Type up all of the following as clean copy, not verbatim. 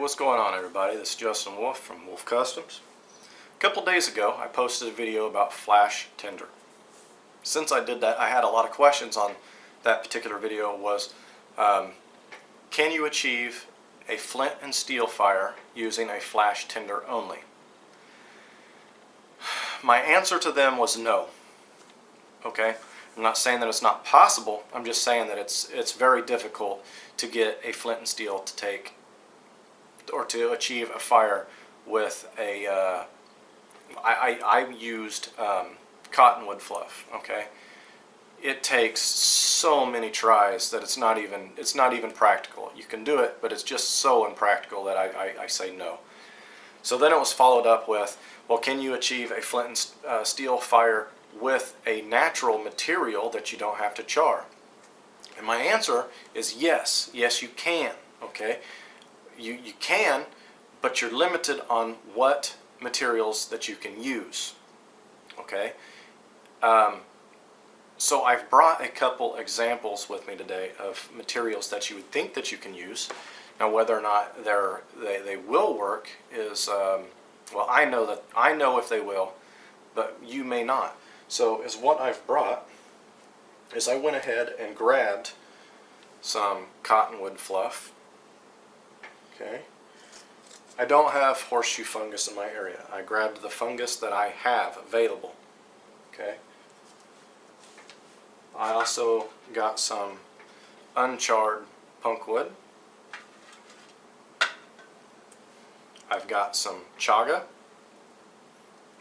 what's going on, everybody? This is Justin Wolf from Wolf Customs. A couple days ago I posted a video about flash tinder. Since I did that, I had a lot of questions on that particular video. Can you achieve a flint and steel fire using a flash tinder only? My answer to them was no. Okay? I'm not saying that it's not possible, I'm just saying that it's very difficult to get a flint and steel to take or to achieve a fire with a I used cottonwood fluff. Okay, it takes so many tries that it's not even practical. You can do it, but it's just so impractical that I say no. So then it was followed up with, well, can you achieve a flint and steel fire with a natural material that you don't have to char? And my answer is yes. Yes, you can. Okay, you can, but you're limited on what materials that you can use. Okay, so I've brought a couple examples with me today of materials that you would think that you can use. Now, whether or not they will work is well, I know if they will, but you may not. So is what I've brought is I went ahead and grabbed some cottonwood fluff. Okay, I don't have horseshoe fungus in my area. I grabbed the fungus that I have available. Okay, I also got some uncharred punkwood. I've got some chaga,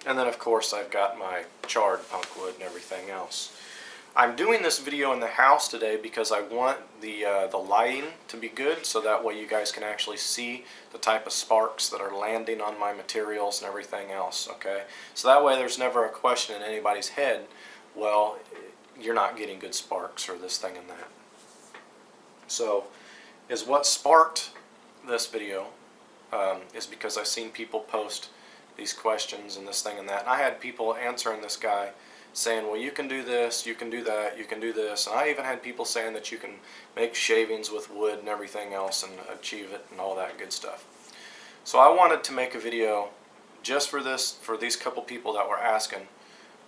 and then of course I've got my charred punkwood and everything else. I'm doing this video in the house today because I want the lighting to be good, so that way you guys can actually see the type of sparks that are landing on my materials and everything else. Okay, so that way there's never a question in anybody's head, well, you're not getting good sparks or this thing and that. So is what sparked this video is because I've seen people post these questions and this thing and that, and I had people answering this guy saying, well, you can do this, you can do that, you can do this, and I even had people saying that you can make shavings with wood and everything else and achieve it and all that good stuff. So I wanted to make a video just for these couple people that were asking,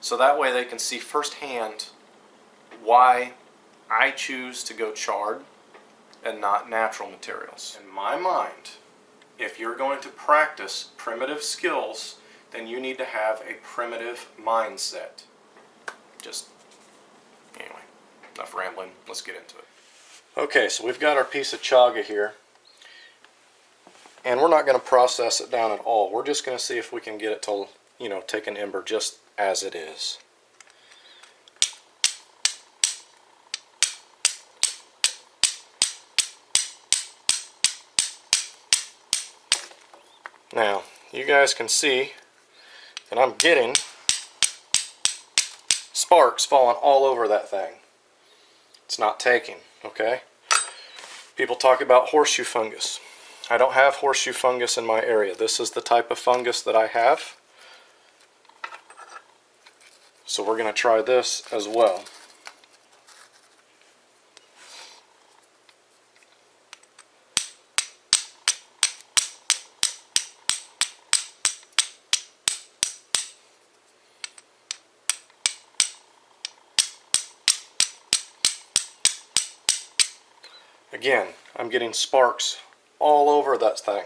so that way they can see firsthand why I choose to go charred and not natural materials. In my mind, if you're going to practice primitive skills, then you need to have a primitive mindset. Just, anyway, enough rambling, let's get into it. Okay, so we've got our piece of chaga here, and we're not going to process it down at all. We're just going to see if we can get it to, take an ember just as it is. Now, you guys can see that I'm getting sparks falling all over that thing. It's not taking, okay? People talk about horseshoe fungus. I don't have horseshoe fungus in my area. This is the type of fungus that I have. So we're going to try this as well. Again, I'm getting sparks all over that thing.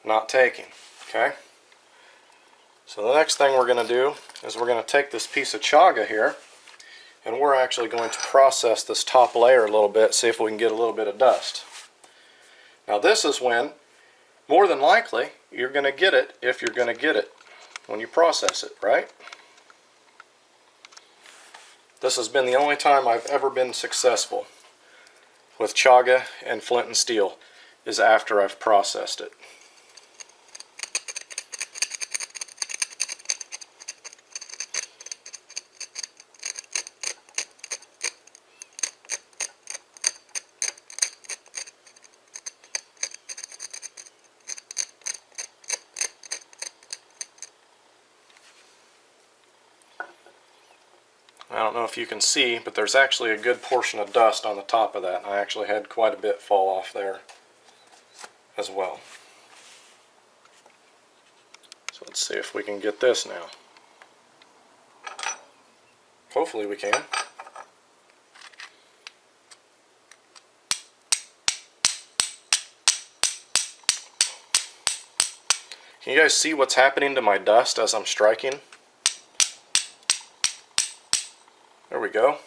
Not taking, okay? So the next thing we're going to do is we're going to take this piece of chaga here, and we're actually going to process this top layer a little bit, see if we can get a little bit of dust. Now this is when, more than likely, you're going to get it if you're going to get it when you process it, right? This has been the only time I've ever been successful with chaga and flint and steel, is after I've processed it. I don't know if you can see, but there's actually a good portion of dust on the top of that. I actually had quite a bit fall off there. as well. So let's see if we can get this now. Hopefully we can. Can you guys see what's happening to my dust as I'm striking? There we go.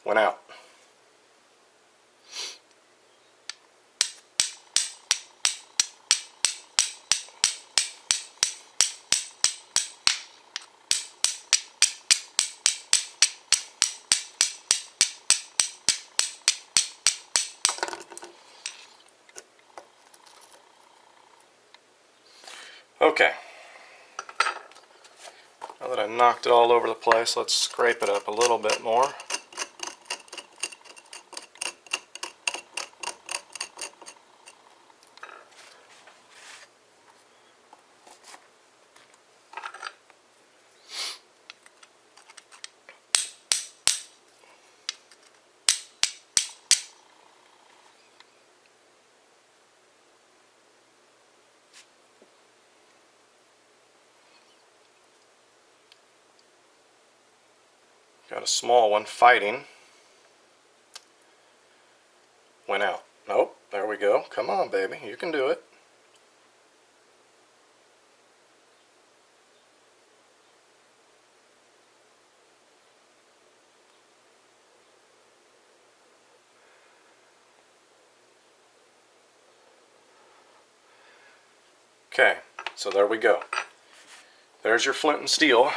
Went out. Okay. Now that I knocked it all over the place, let's scrape it up a little bit more. Got a small one fighting. Went out. Nope, there we go. Come on, baby, you can do it. Okay, so there we go. There's your Flint and Steel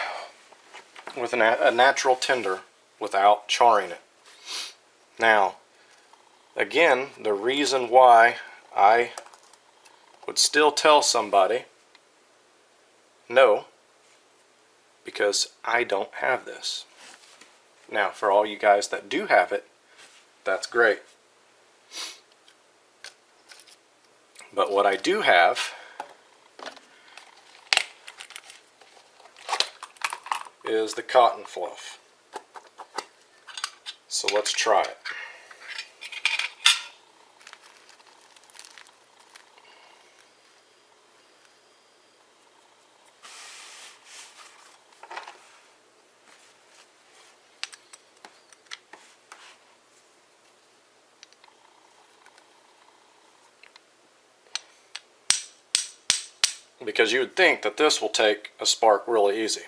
with a natural tinder without charring it. Now, again, the reason why I would still tell somebody no, because I don't have this. Now, for all you guys that do have it, that's great. But what I do have is the cotton fluff. So let's try it. Because you would think that this will take a spark really easy.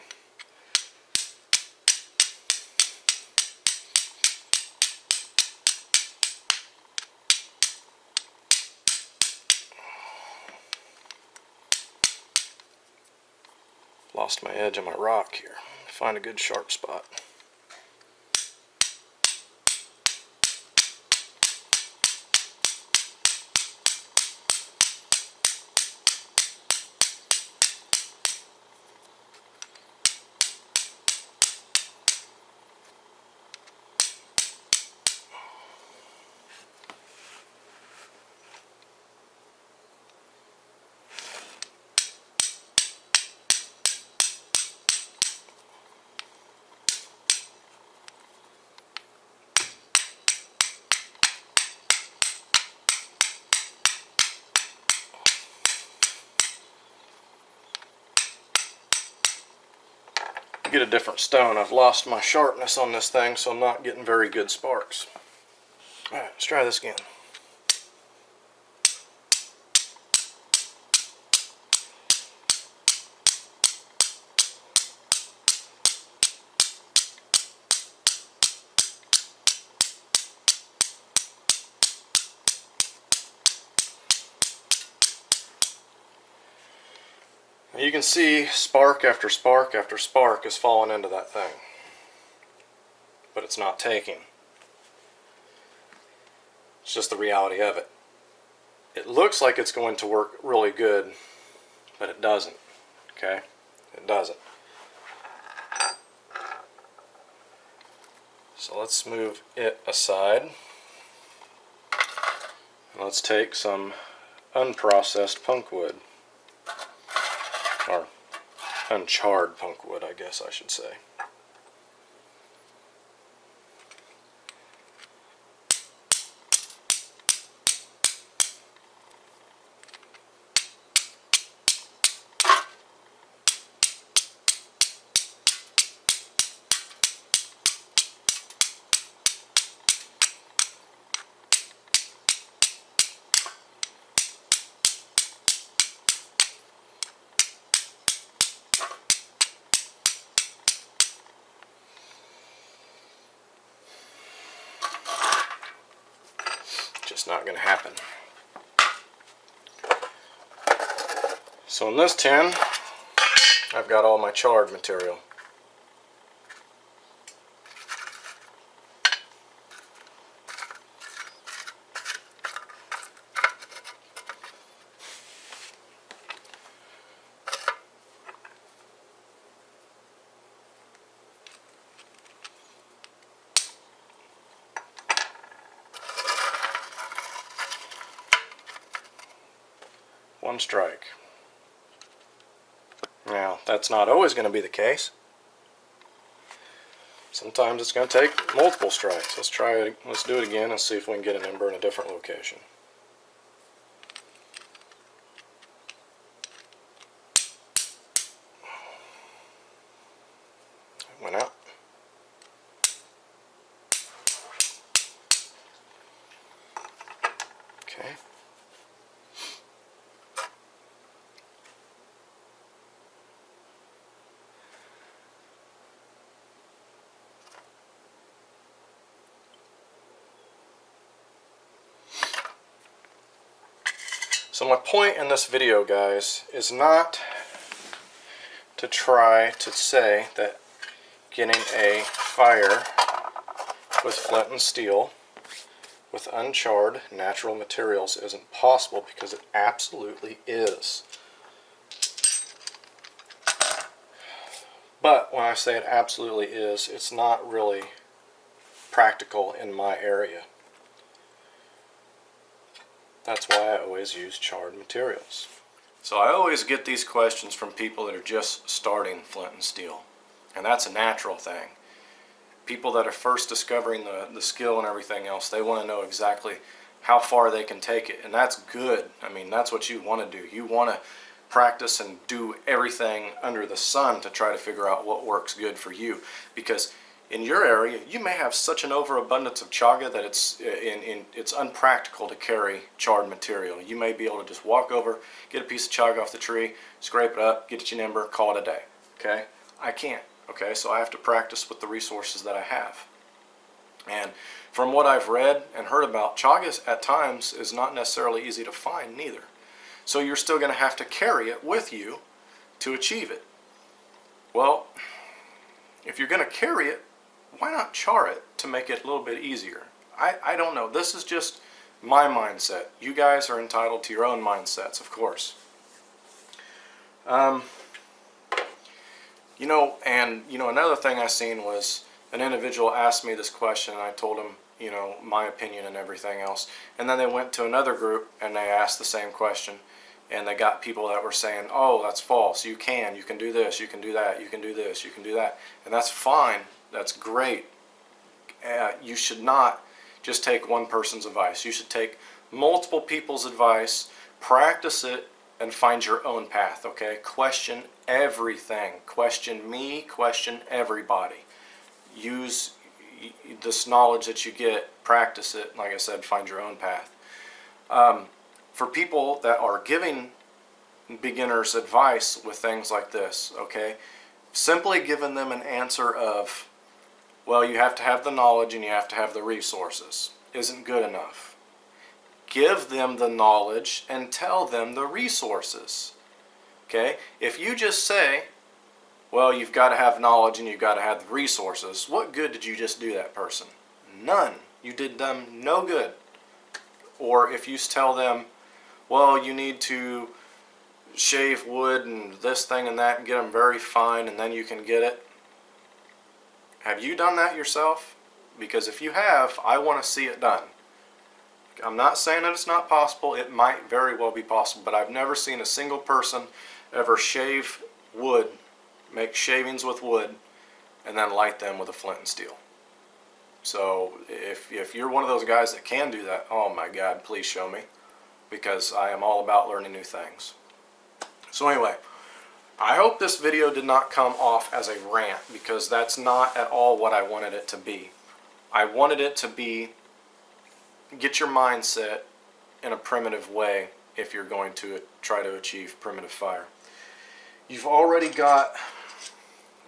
Lost my edge on my rock here. Find a good sharp spot. Get a different stone. I've lost my sharpness on this thing, so I'm not getting very good sparks. Alright, let's try this again. You can see spark after spark after spark is falling into that thing, but it's not taking. It's just the reality of it. It looks like it's going to work really good, but it doesn't. Okay? It doesn't. So let's move it aside. And let's take some unprocessed punk wood. Or uncharred punk wood, I guess I should say. Just not going to happen. So in this tin, I've got all my charred material. One strike. Now, that's not always going to be the case. Sometimes it's going to take multiple strikes. Let's try it. Let's do it again and see if we can get an ember in a different location. It went out. Okay. So my point in this video, guys, is not to try to say that getting a fire with flint and steel with uncharred natural materials isn't possible, because it absolutely is. But when I say it absolutely is, it's not really practical in my area. That's why I always use charred materials. So I always get these questions from people that are just starting flint and steel. And that's a natural thing. People that are first discovering the skill and everything else, they want to know exactly how far they can take it. And that's good. I mean, that's what you want to do. You want to practice and do everything under the sun to try to figure out what works good for you. Because in your area, you may have such an overabundance of chaga that it's unpractical to carry charred material. You may be able to just walk over, get a piece of chaga off the tree, scrape it up, get you an ember, call it a day. Okay? I can't. Okay? So I have to practice with the resources that I have. And from what I've read and heard about, chaga at times is not necessarily easy to find neither. So you're still going to have to carry it with you to achieve it. Well, if you're going to carry it, why not char it to make it a little bit easier? I don't know. This is just my mindset. You guys are entitled to your own mindsets, of course. Another thing I seen was an individual asked me this question, and I told him, my opinion and everything else. And then they went to another group and they asked the same question. And they got people that were saying, oh, that's false. You can do this, you can do that, you can do this, you can do that. And that's fine. That's great. You should not just take one person's advice. You should take multiple people's advice, practice it, and find your own path, okay? Question everything. Question me, question everybody. Use this knowledge that you get, practice it, like I said, find your own path. For people that are giving beginners advice with things like this, okay, simply giving them an answer of, well, you have to have the knowledge and you have to have the resources isn't good enough. Give them the knowledge and tell them the resources. Okay? If you just say, well, you've got to have knowledge and you've got to have the resources, what good did you just do that person? None. You did them no good. Or if you tell them, well, you need to shave wood and this thing and that and get them very fine and then you can get it. Have you done that yourself? Because if you have, I want to see it done. I'm not saying that it's not possible. It might very well be possible, but I've never seen a single person ever shave wood make shavings with wood, and then light them with a flint and steel. So if you're one of those guys that can do that, oh my God, please show me, because I am all about learning new things. So anyway, I hope this video did not come off as a rant, because that's not at all what I wanted it to be. I wanted it to be, get your mindset in a primitive way if you're going to try to achieve primitive fire. You've already got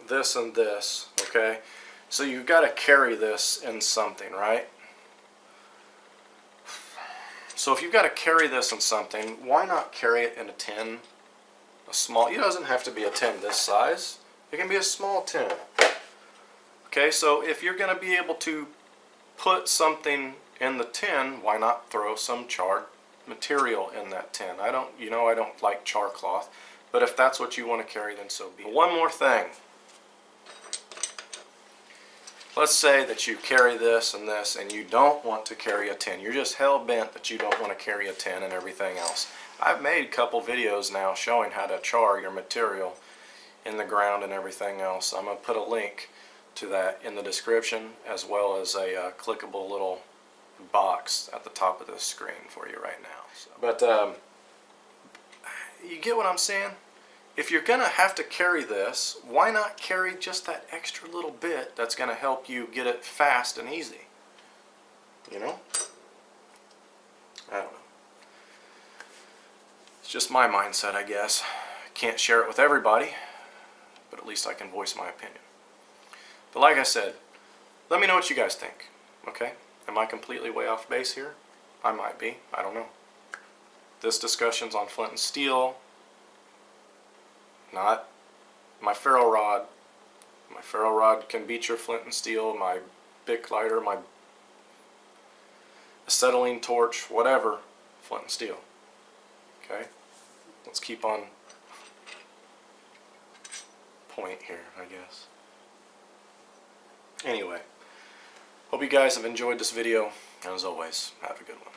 this and this, okay? So you've got to carry this in something, right? So if you've got to carry this in something, why not carry it in a tin? A small, it doesn't have to be a tin this size. It can be a small tin. Okay, so if you're going to be able to put something in the tin, why not throw some charred material in that tin? I don't like char cloth, but if that's what you want to carry, then so be it. One more thing. Let's say that you carry this and you don't want to carry a tin. You're just hell-bent that you don't want to carry a tin and everything else. I've made a couple videos now showing how to char your material in the ground and everything else. I'm going to put a link to that in the description, as well as a clickable little box at the top of this screen for you right now. So, but you get what I'm saying? If you're going to have to carry this, why not carry just that extra little bit that's going to help you get it fast and easy? You know? I don't know. It's just my mindset, I guess. Can't share it with everybody, but at least I can voice my opinion. But like I said, let me know what you guys think, okay? Am I completely way off base here? I might be. I don't know. This discussion's on Flint and Steel, not my ferro rod. My ferro rod can beat your Flint and Steel, my Bic lighter, my acetylene torch, whatever, Flint and Steel. Okay? Let's keep on point here, I guess. Anyway, hope you guys have enjoyed this video, and as always, have a good one.